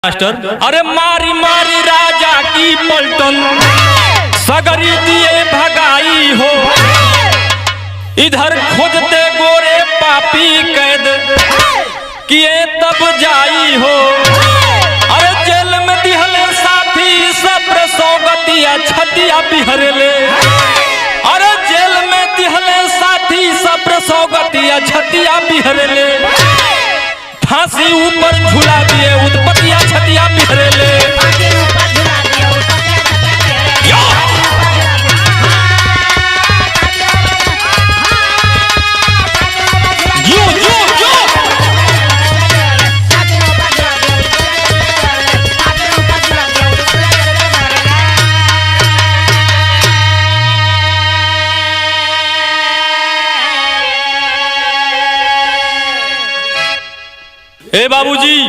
Master अरे मारी मारी राजा की पलटन सगरी दिए भगाई हो। इधर खोजते गोरे पापी कैद किए तब जाई हो। अरे जेल में दिहले साथी सब सौगतिया छतिया बिहरले। अरे जेल में दिहले साथी सब सौगतिया छतिया बिहरले। फांसी ऊपर झूला दिए उत्पतिया छतिया बिहरले। ए बाबूजी